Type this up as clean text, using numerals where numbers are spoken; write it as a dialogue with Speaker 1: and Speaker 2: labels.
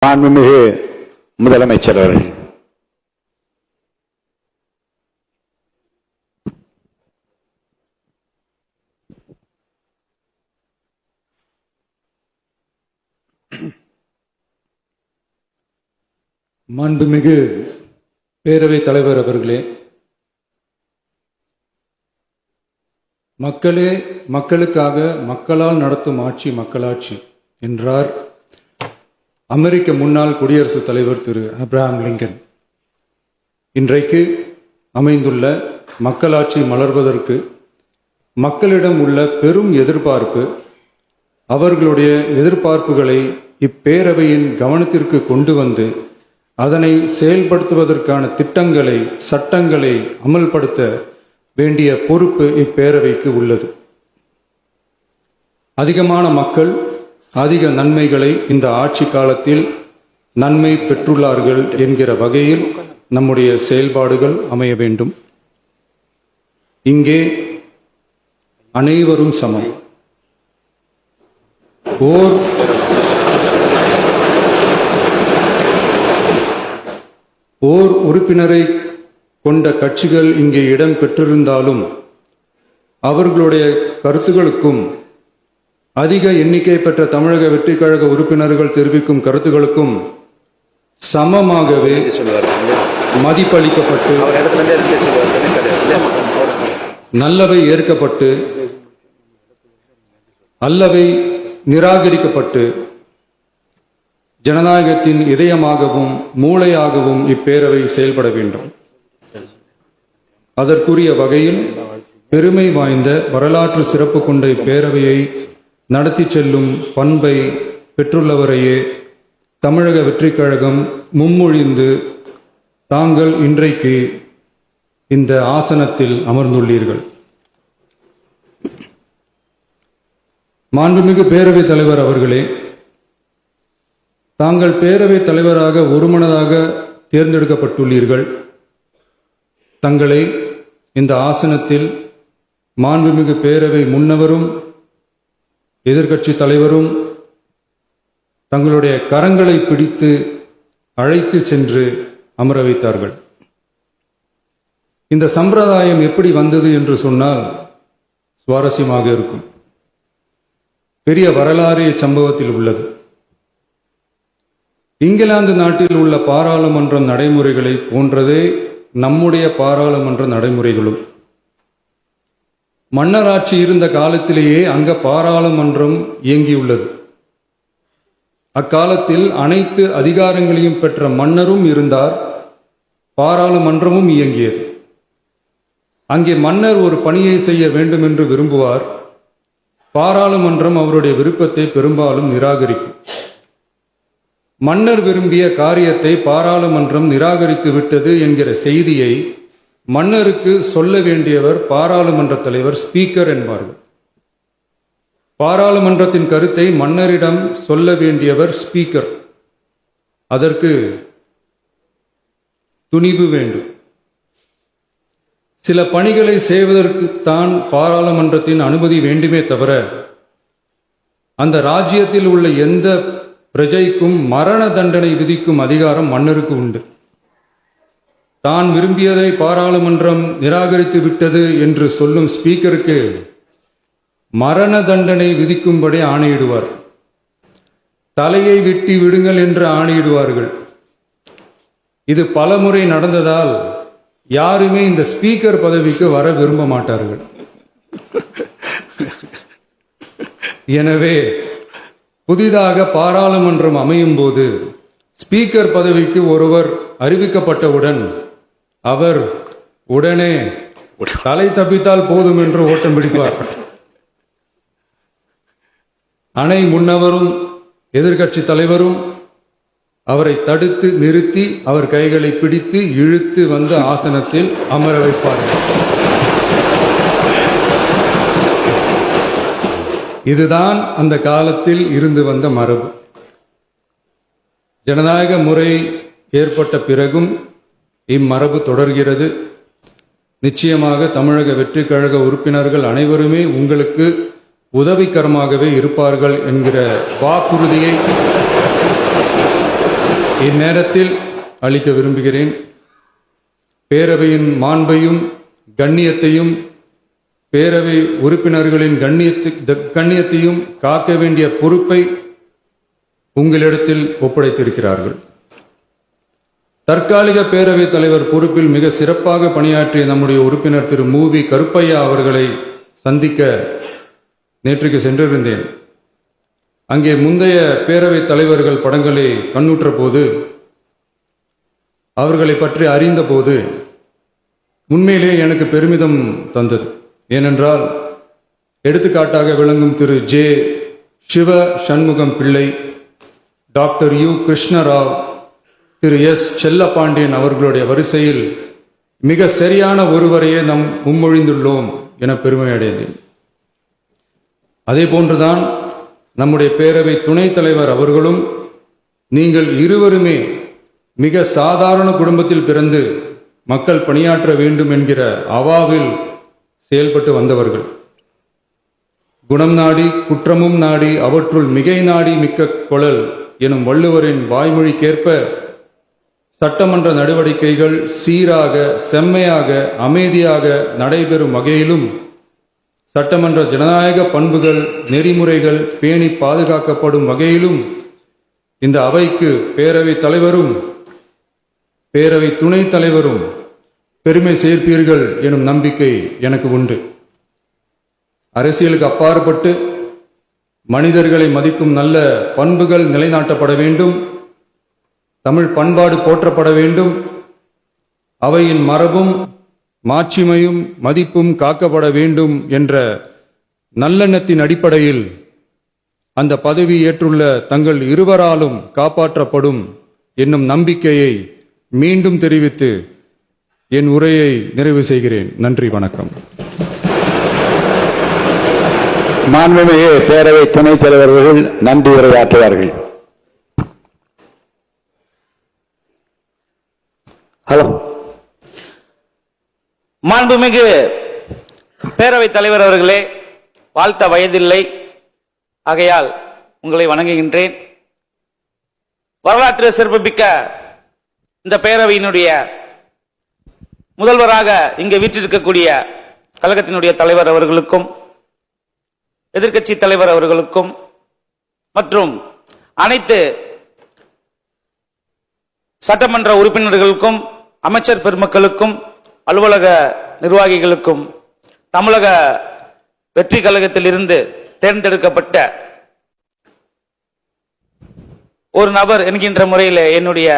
Speaker 1: மாண்புமிகு முதலமைச்சர் அவர்கள்.
Speaker 2: மாண்புமிகு பேரவைத் தலைவர் அவர்களே, மக்களே மக்களுக்காக மக்களால் நடத்தும் ஆட்சி மக்களாட்சி என்றார் அமெரிக்க முன்னாள் குடியரசுத் தலைவர் திரு ஆப்ரஹாம் லிங்கன். இன்றைக்கு அமைந்துள்ள மக்களாட்சி மலர்வதற்கு மக்களிடம் உள்ள பெரும் எதிர்பார்ப்பு, அவர்களுடைய எதிர்பார்ப்புகளை இப்பேரவையின் கவனத்திற்கு கொண்டு வந்து அதனை செயல்படுத்துவதற்கான திட்டங்களை, சட்டங்களை அமல்படுத்த வேண்டிய பொறுப்பு இப்பேரவைக்கு உள்ளது. அதிகமான மக்கள் அதிக நன்மைகளை இந்த ஆட்சி காலத்தில் நன்மை பெற்றுள்ளார்கள் என்கிற வகையில் நம்முடைய செயல்பாடுகள் அமைய வேண்டும். இங்கே அனைவரும் சமம். ஓர் உறுப்பினரை கொண்ட கட்சிகள் இங்கே இடம் பெற்றிருந்தாலும் அவர்களுடைய கருத்துகளுக்கும் அதிக எண்ணிக்கை பெற்ற தமிழக வெற்றி கழக உறுப்பினர்கள் தெரிவிக்கும் கருத்துகளுக்கும் சமமாகவே மதிப்பளிக்கப்பட்டு நல்லவை ஏற்கப்பட்டு அல்லவை நிராகரிக்கப்பட்டு ஜனநாயகத்தின் இதயமாகவும் மூளையாகவும் இப்பேரவை செயல்பட வேண்டும். அதற்குரிய வகையில் பெருமை வாய்ந்த வரலாற்று சிறப்பு கொண்ட இப்பேரவையை நடத்தி செல்லும் பண்பை பெற்றுள்ளவரையே தமிழக வெற்றி கழகம் முன்மொழிந்து தாங்கள் இன்றைக்கு இந்த ஆசனத்தில் அமர்ந்துள்ளீர்கள். மாண்புமிகு பேரவைத் தலைவர் அவர்களே, தாங்கள் பேரவைத் தலைவராக ஒருமனதாக தேர்ந்தெடுக்கப்பட்டுள்ளீர்கள். தங்களை இந்த ஆசனத்தில் மாண்புமிகு பேரவை முன்னவரும் எதிர்க்கட்சி தலைவரும் தங்களுடைய கரங்களை பிடித்து அழைத்து சென்று அமர வைத்தார்கள். இந்த சம்பிரதாயம் எப்படி வந்தது என்று சொன்னால் சுவாரஸ்யமாக இருக்கும். பெரிய வரலாறு சம்பவத்தில் உள்ளது. இங்கிலாந்து நாட்டில் உள்ள பாராளுமன்ற நடைமுறைகளை போன்றதே நம்முடைய பாராளுமன்ற நடைமுறைகளும். மன்னராட்சி இருந்த காலத்திலேயே அங்க பாராளுமன்றம் இயங்கியுள்ளது. அக்காலத்தில் அனைத்து அதிகாரங்களையும் பெற்ற மன்னரும் இருந்தார், பாராளுமன்றமும் இயங்கியது. அங்கே மன்னர் ஒரு பணியை செய்ய வேண்டும் என்று விரும்புவார், பாராளுமன்றம் அவருடைய விருப்பத்தை பெரும்பாலும் நிராகரிக்கும். மன்னர் விரும்பிய காரியத்தை பாராளுமன்றம் நிராகரித்து விட்டது என்கிற செய்தியை மன்னருக்கு சொல்ல வேண்டியவர் பாராளுமன்ற தலைவர், ஸ்பீக்கர் என்பார்கள். பாராளுமன்றத்தின் கருத்தை மன்னரிடம் சொல்ல வேண்டியவர் ஸ்பீக்கர். அதற்கு துணிவு வேண்டும். சில பணிகளை செய்வதற்குத்தான் பாராளுமன்றத்தின் அனுமதி வேண்டுமே தவிர அந்த ராஜ்யத்தில் உள்ள எந்த பிரஜைக்கும் மரண தண்டனை விதிக்கும் அதிகாரம் மன்னருக்கு உண்டு. தான் விரும்பியதை பாராளுமன்றம் நிராகரித்து விட்டது என்று சொல்லும் ஸ்பீக்கருக்கு மரண தண்டனை விதிக்கும்படி ஆணையிடுவார். தலையை வெட்டி விடுங்கள் என்று ஆணையிடுவார்கள். இது பலமுறை நடந்ததால் யாருமே இந்த ஸ்பீக்கர் பதவிக்கு வர விரும்ப மாட்டார்கள். எனவே புதிதாக பாராளுமன்றம் அமையும் போது ஸ்பீக்கர் பதவிக்கு ஒருவர் அறிவிக்கப்பட்டவுடன் அவர் உடனே தலை தப்பித்தால் போதும் என்று ஓட்டம் பிடிப்பார். அணை முன்னவரும் எதிர்க்கட்சி தலைவரும் அவரை தடுத்து நிறுத்தி அவர் கைகளை பிடித்து இழுத்து வந்து ஆசனத்தில் அமர வைப்பார்கள். இதுதான் அந்த காலத்தில் இருந்து வந்த மரபு. ஜனநாயக முறை ஏற்பட்ட பிறகும் இம்மரபு தொடர்கிறது. நிச்சயமாக தமிழக வெற்றி கழக உறுப்பினர்கள் அனைவருமே உங்களுக்கு உதவிகரமாகவே இருப்பார்கள் என்கிற வாக்குறுதியை இந்நேரத்தில் அளிக்க விரும்புகிறேன். பேரவையின் மாண்பையும் கண்ணியத்தையும் பேரவை உறுப்பினர்களின் கண்ணியத்தையும் காக்க வேண்டிய பொறுப்பை உங்களிடத்தில் ஒப்படைத்திருக்கிறார்கள். தற்காலிக பேரவைத் தலைவர் பொறுப்பில் மிக சிறப்பாக பணியாற்றிய நம்முடைய உறுப்பினர் திரு மூவி கருப்பையா அவர்களை சந்திக்க நேற்றுக்கு சென்றிருந்தேன். அங்கே முந்தைய பேரவைத் தலைவர்கள் படங்களை கண்ணுற்ற போது, அவர்களை பற்றி அறிந்த போது உண்மையிலே எனக்கு பெருமிதம் தந்தது. ஏனென்றால் எடுத்துக்காட்டாக விளங்கும் திரு ஜே சிவ சண்முகம் பிள்ளை, டாக்டர் யு கிருஷ்ணராவ், திரு எஸ் செல்லப்பாண்டியன் அவர்களுடைய வரிசையில் மிக சரியான ஒருவரையே நாம் முன்மொழிந்துள்ளோம் என பெருமை அடைந்தேன். அதே போன்றுதான் நம்முடைய பேரவை துணைத் தலைவர் அவர்களும் நீங்கள் இருவருமே மிக சாதாரண குடும்பத்தில் பிறந்து மக்கள் பணியாற்ற வேண்டும் என்கிற அவாவில் செயல்பட்டு வந்தவர்கள். குணம் நாடி குற்றமும் நாடி அவற்றுள் மிகை நாடி மிக்க கொளல் எனும் வள்ளுவரின் வாய்மொழிக்கேற்ப சட்டமன்ற நடவடிக்கைகள் சீராக செம்மையாக அமைதியாக நடைபெறும் வகையிலும் சட்டமன்ற ஜனநாயக பண்புகள் நெறிமுறைகள் பேணி பாதுகாக்கப்படும் வகையிலும் இந்த அவைக்கு பேரவைத் தலைவரும் பேரவை துணைத் தலைவரும் பெருமை சேர்ப்பீர்கள் எனும் நம்பிக்கை எனக்கு உண்டு. அரசியலுக்கு அப்பாற்பட்டு மனிதர்களை மதிக்கும் நல்ல பண்புகள் நிலைநாட்டப்பட வேண்டும். தமிழ் பண்பாடு போற்றப்பட வேண்டும். அவையின் மரபும் மாட்சிமையும் மதிப்பும் காக்கப்பட வேண்டும் என்ற நல்லெண்ணத்தின் அடிப்படையில் அந்த பதவி ஏற்றுள்ள தங்கள் இருவராலும் காப்பாற்றப்படும் என்னும் நம்பிக்கையை மீண்டும் தெரிவித்து என் உரையை நிறைவு செய்கிறேன். நன்றி, வணக்கம்.
Speaker 1: மாண்புமிகு பேரவை துணைத் தலைவர் அவர்கள் நன்றி உரையாற்றுவார்கள்.
Speaker 3: ஹலோ. மாண்புமிகு பேரவைத் தலைவர் அவர்களே, வாழ்த்த வயதில்லை, ஆகையால் உங்களை வணங்குகின்றேன். வரலாற்று சிறப்புமிக்க இந்த பேரவையினுடைய முதல்வராக இங்கு வீற்றிருக்கக்கூடிய கழகத்தினுடைய தலைவர் அவர்களுக்கும் எதிர்க்கட்சி தலைவர் அவர்களுக்கும் மற்றும் அனைத்து சட்டமன்ற உறுப்பினர்களுக்கும் அமைச்சர் பெருமக்களுக்கும் அலுவலக நிர்வாகிகளுக்கும் தமிழக வெற்றி கழகத்திலிருந்து தேர்ந்தெடுக்கப்பட்ட ஒரு நபர் என்கின்ற முறையில் என்னுடைய